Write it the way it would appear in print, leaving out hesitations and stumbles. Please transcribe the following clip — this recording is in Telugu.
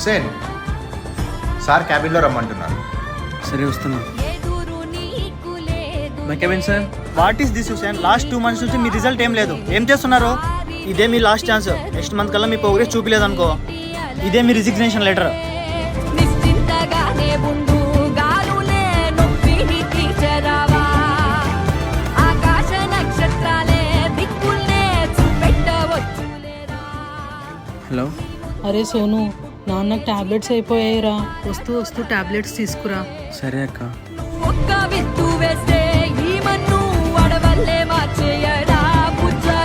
హుసేన్ సార్ క్యాబిన్లో రమ్మంటున్నారు. సరే వస్తున్నా. Sir what is this Hussain? Last 2 months నుంచి మీ రిజల్ట్ ఏం లేదు, ఏం చేస్తున్నారు? ఇదే మీ లాస్ట్ ఛాన్స్. నెక్స్ట్ మంత్ కల్లా మీ ప్రోగ్రెస్ చూపిలేదు అనుకో, ఇదే మీ రిజిగ్నేషన్ లెటర్. హలో. అరే సోను, నాన్నకు టాబ్లెట్స్ అయిపోయాయిరా, వస్తూ వస్తూ టాబ్లెట్స్ తీసుకురా. సరే అక్క.